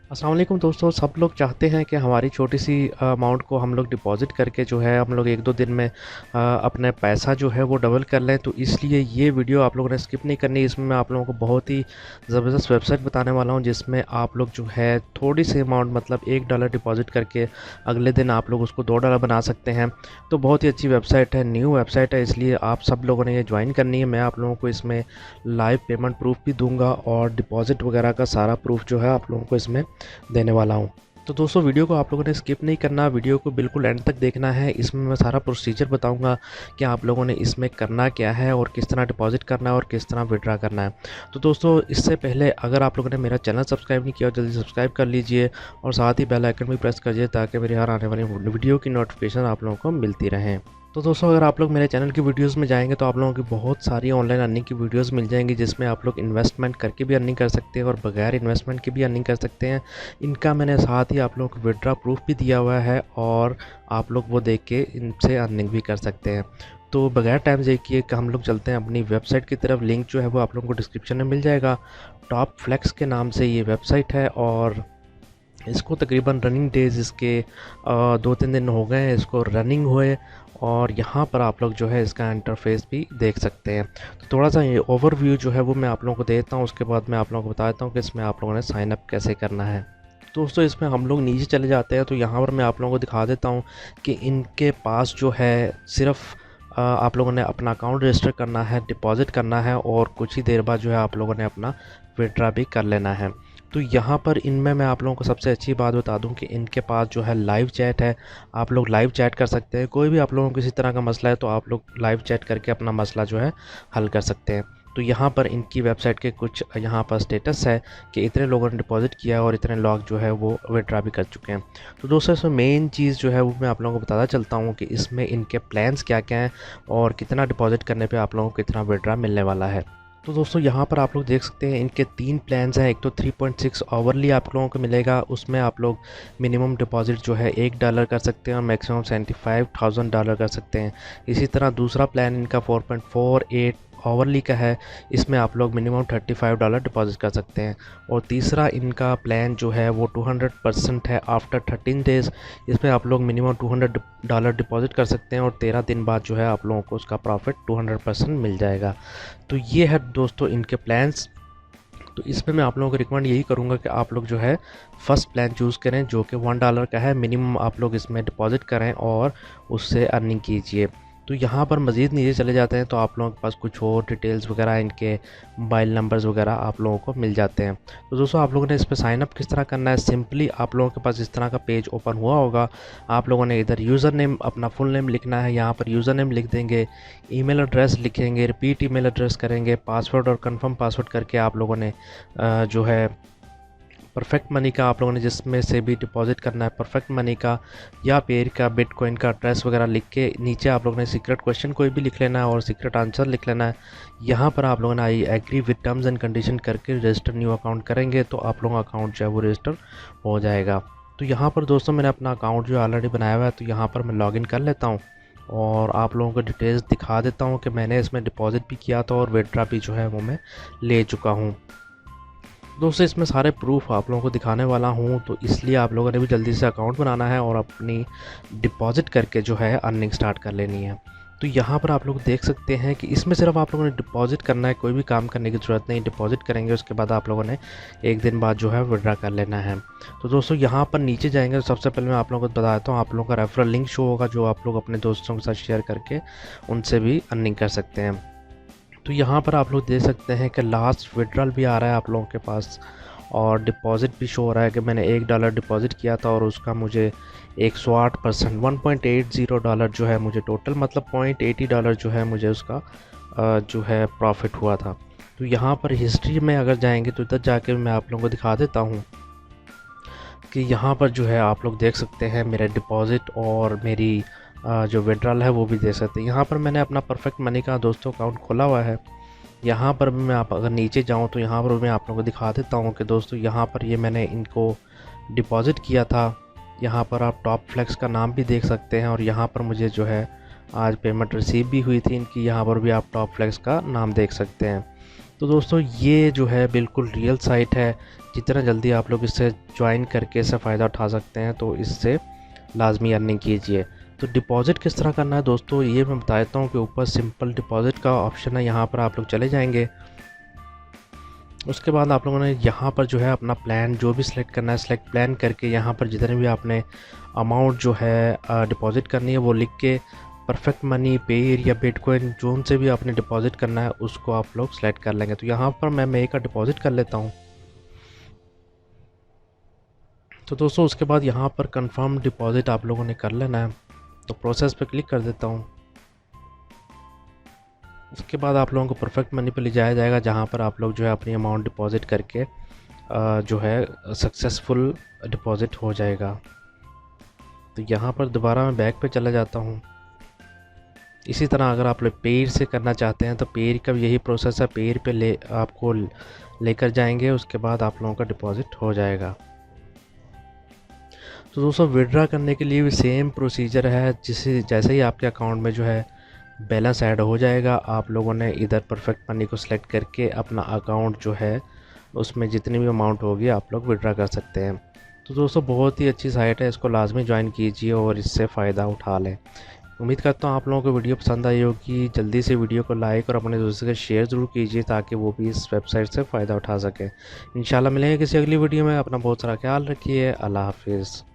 अस्सलाम वालेकुम दोस्तों। सब लोग चाहते हैं कि हमारी छोटी सी अमाउंट को हम लोग डिपॉज़िट करके जो है हम लोग 1-2 दिन में अपने पैसा जो है वो डबल कर लें। तो इसलिए ये वीडियो आप लोगों ने स्किप नहीं करनी। इसमें मैं आप लोगों को बहुत ही ज़बरदस्त वेबसाइट बताने वाला हूँ, जिसमें आप लोग जो है थोड़ी सी अमाउंट मतलब $1 डिपॉज़िट करके अगले दिन आप लोग उसको $2 बना सकते हैं। तो बहुत ही अच्छी वेबसाइट है, न्यू वेबसाइट है, इसलिए आप सब लोगों ने ये ज्वाइन करनी है। मैं आप लोगों को इसमें लाइव पेमेंट प्रूफ़ भी दूँगा और डिपॉज़िट वगैरह का सारा प्रूफ़ जो है आप लोगों को इसमें देने वाला हूँ। तो दोस्तों वीडियो को आप लोगों ने स्किप नहीं करना, वीडियो को बिल्कुल एंड तक देखना है। इसमें मैं सारा प्रोसीजर बताऊंगा कि आप लोगों ने इसमें करना क्या है और किस तरह डिपॉज़िट करना है और किस तरह विड्रा करना है। तो दोस्तों इससे पहले अगर आप लोगों ने मेरा चैनल सब्सक्राइब नहीं किया, जल्दी सब्सक्राइब कर लीजिए और साथ ही बेल आइकन भी प्रेस करिए ताकि मेरी हर आने वाली वीडियो की नोटिफिकेशन आप लोगों को मिलती रहें। तो दोस्तों अगर आप लोग मेरे चैनल की वीडियोस में जाएंगे तो आप लोगों की बहुत सारी ऑनलाइन अर्निंग की वीडियोस मिल जाएंगी, जिसमें आप लोग इन्वेस्टमेंट करके भी अर्निंग कर सकते हैं और बगैर इन्वेस्टमेंट के भी अर्निंग कर सकते हैं। इनका मैंने साथ ही आप लोगों को विड्रा प्रूफ भी दिया हुआ है और आप लोग वो देख के इनसे अर्निंग भी कर सकते हैं। तो बगैर टाइम देखिए कि हम लोग चलते हैं अपनी वेबसाइट की तरफ। लिंक जो है वो आप लोगों को डिस्क्रिप्शन में मिल जाएगा। टॉप फ्लेक्स के नाम से ये वेबसाइट है और इसको तकरीबन रनिंग डेज़ इसके 2-3 दिन हो गए हैं इसको रनिंग हुए। और यहाँ पर आप लोग जो है इसका इंटरफेस भी देख सकते हैं। तो थोड़ा सा ये ओवरव्यू जो है वो मैं आप लोगों को देता हूँ, उसके बाद मैं आप लोगों को बता देता हूँ कि इसमें आप लोगों ने साइन अप कैसे करना है। दोस्तों इसमें हम लोग नीचे चले जाते हैं तो यहाँ पर मैं आप लोगों को दिखा देता हूँ कि इनके पास जो है सिर्फ आप लोगों ने अपना अकाउंट रजिस्टर करना है, डिपॉज़िट करना है और कुछ ही देर बाद जो है आप लोगों ने अपना विड्रा भी कर लेना है। तो यहाँ पर इनमें मैं आप लोगों को सबसे अच्छी बात बता दूं कि इनके पास जो है लाइव चैट है। आप लोग लाइव चैट कर सकते हैं, कोई भी आप लोगों को किसी तरह का मसला है तो आप लोग लाइव चैट करके अपना मसला जो है हल कर सकते हैं। तो यहाँ पर इनकी वेबसाइट के कुछ यहाँ पर स्टेटस है कि इतने लोगों ने डिपॉज़िट किया और इतने लोग जो है वो विड्रा भी कर चुके हैं। तो दोस्तों इसमें मेन चीज़ जो है वो मैं आप लोगों को बताता चलता हूँ कि इसमें इनके प्लान्स क्या क्या हैं और कितना डिपॉज़िट करने पे आप लोगों को कितना विड्रा मिलने वाला है। तो दोस्तों यहाँ पर आप लोग देख सकते हैं इनके 3 प्लान्स हैं। एक तो 3.6 आवरली आप लोगों को मिलेगा, उसमें आप लोग मिनिमम डिपॉज़िट जो है $1 कर सकते हैं और मैक्सिमम $75,000 कर सकते हैं। इसी तरह दूसरा प्लान इनका 4.48 आवरली का है, इसमें आप लोग मिनिमम $35 डिपॉज़िट कर सकते हैं। और तीसरा इनका प्लान जो है वो 200% है आफ्टर 13 डेज़, इसमें आप लोग मिनिमम $200 डिपॉज़िट कर सकते हैं और 13 दिन बाद जो है आप लोगों को उसका प्रॉफिट 200% मिल जाएगा। तो ये है दोस्तों इनके प्लान्स। तो इसमें मैं आप लोगों को रिकमेंड यही करूँगा कि आप लोग जो है फर्स्ट प्लान चूज़ करें जो कि $1 का है। मिनिमम आप लोग इसमें डिपॉज़िट करें और उससे अर्निंग कीजिए। तो यहाँ पर मज़ीद नीचे चले जाते हैं तो आप लोगों के पास कुछ और डिटेल्स वगैरह इनके मोबाइल नंबर्स वगैरह आप लोगों को मिल जाते हैं। तो दोस्तों आप लोगों ने इस पर साइन अप किस तरह करना है, सिंपली आप लोगों के पास इस तरह का पेज ओपन हुआ होगा। आप लोगों ने इधर यूज़र नेम अपना फुल नेम लिखना है, यहाँ पर यूज़र नेम लिख देंगे, ईमेल एड्रेस लिखेंगे, रिपीट ईमेल एड्रेस करेंगे, पासवर्ड और कंफर्म पासवर्ड करके आप लोगों ने जो है परफेक्ट मनी का आप लोगों ने जिसमें से भी डिपॉज़िट करना है, परफेक्ट मनी का या पेयर का, बिटकॉइन का एड्रेस वगैरह लिख के नीचे आप लोगों ने सीक्रेट क्वेश्चन कोई भी लिख लेना है और सीक्रेट आंसर लिख लेना है। यहाँ पर आप लोगों ने I agree with terms and condition करके रजिस्टर न्यू अकाउंट करेंगे तो आप लोगों का अकाउंट जो है वो रजिस्टर हो जाएगा। तो यहाँ पर दोस्तों मैंने अपना अकाउंट जो ऑलरेडी बनाया हुआ है तो यहाँ पर मैं लॉगिन कर लेता हूँ और आप लोगों को डिटेल्स दिखा देता हूँ कि मैंने इसमें डिपॉज़िट भी किया था और विड्रा भी जो है वो मैं ले चुका हूँ। दोस्तों इसमें सारे प्रूफ आप लोगों को दिखाने वाला हूँ, तो इसलिए आप लोगों ने भी जल्दी से अकाउंट बनाना है और अपनी डिपॉज़िट करके जो है अर्निंग स्टार्ट कर लेनी है। तो यहाँ पर आप लोग देख सकते हैं कि इसमें सिर्फ आप लोगों ने डिपॉज़िट करना है, कोई भी काम करने की ज़रूरत नहीं। डिपॉज़िट करेंगे उसके बाद आप लोगों ने एक दिन बाद जो है विड्रा कर लेना है। तो दोस्तों यहाँ पर नीचे जाएंगे तो सबसे पहले मैं आप लोगों को बता देता हूँ, आप लोगों का रेफरल लिंक शो होगा जो आप लोग अपने दोस्तों के साथ शेयर करके उनसे भी अर्निंग कर सकते हैं। तो यहाँ पर आप लोग देख सकते हैं कि लास्ट विड्रॉल भी आ रहा है आप लोगों के पास और डिपॉज़िट भी शो हो रहा है कि मैंने $1 डिपॉज़िट किया था और उसका मुझे 108% $1.80 जो है मुझे टोटल मतलब $0.80 जो है मुझे उसका जो है प्रॉफिट हुआ था। तो यहाँ पर हिस्ट्री में अगर जाएंगे तो इधर जाके मैं आप लोगों को दिखा देता हूँ कि यहाँ पर जो है आप लोग देख सकते हैं मेरा डिपॉज़िट और मेरी जो विड्रॉल है वो भी दे सकते हैं। यहाँ पर मैंने अपना परफेक्ट मनी का दोस्तों अकाउंट खोला हुआ है। यहाँ पर भी मैं आप अगर नीचे जाऊँ तो यहाँ पर मैं आप लोगों को दिखा देता हूँ कि दोस्तों यहाँ पर ये मैंने इनको डिपॉज़िट किया था। यहाँ पर आप टॉप फ्लेक्स का नाम भी देख सकते हैं और यहाँ पर मुझे जो है आज पेमेंट रिसीव भी हुई थी इनकी, यहाँ पर भी आप टॉप फ्लेक्स का नाम देख सकते हैं। तो दोस्तों ये जो है बिल्कुल रियल साइट है, जितना जल्दी आप लोग इससे ज्वाइन करके इससे फ़ायदा उठा सकते हैं तो इससे लाजमी अर्निंग कीजिए। तो डिपॉज़िट किस तरह करना है दोस्तों, ये मैं बता देता हूँ कि ऊपर सिंपल डिपॉज़िट का ऑप्शन है, यहाँ पर आप लोग चले जाएंगे। उसके बाद आप लोगों ने यहाँ पर जो है अपना प्लान जो भी सिलेक्ट करना है, सिलेक्ट प्लान करके यहाँ पर जितने भी आपने अमाउंट जो है डिपॉज़िट करनी है वो लिख के परफेक्ट मनी, पेयर या बिटकॉइन जोन से भी आपने डिपॉज़िट करना है उसको आप लोग सेलेक्ट कर लेंगे। तो यहाँ पर मैं मे का डिपॉज़िट कर लेता हूँ। तो दोस्तों उसके बाद यहाँ पर कंफर्म डिपॉज़िट आप लोगों ने कर लेना है, तो प्रोसेस पे क्लिक कर देता हूँ। उसके बाद आप लोगों को परफेक्ट मनी पे ले जाया जाएगा, जहाँ पर आप लोग जो है अपनी अमाउंट डिपॉज़िट करके जो है सक्सेसफुल डिपॉज़िट हो जाएगा। तो यहाँ पर दोबारा मैं बैक पे चला जाता हूँ। इसी तरह अगर आप लोग पेयर से करना चाहते हैं तो पेयर का यही प्रोसेस है, पेयर पे आपको लेकर जाएंगे, उसके बाद आप लोगों का डिपॉज़िट हो जाएगा। तो दोस्तों विड्रा करने के लिए भी सेम प्रोसीजर है, जैसे ही आपके अकाउंट में जो है बैलेंस ऐड हो जाएगा, आप लोगों ने इधर परफेक्ट मनी को सिलेक्ट करके अपना अकाउंट जो है उसमें जितनी भी अमाउंट होगी आप लोग विड्रा कर सकते हैं। तो दोस्तों बहुत ही अच्छी साइट है, इसको लाजमी ज्वाइन कीजिए और इससे फ़ायदा उठा लें। उम्मीद करता हूँ आप लोगों को वीडियो पसंद आई होगी। जल्दी से वीडियो को लाइक और अपने दोस्तों के शेयर ज़रूर कीजिए ताकि वो भी इस वेबसाइट से फ़ायदा उठा सकें। इंशाल्लाह मिलेंगे किसी अगली वीडियो में। अपना बहुत सारा ख्याल रखिए। अल्लाह हाफिज़।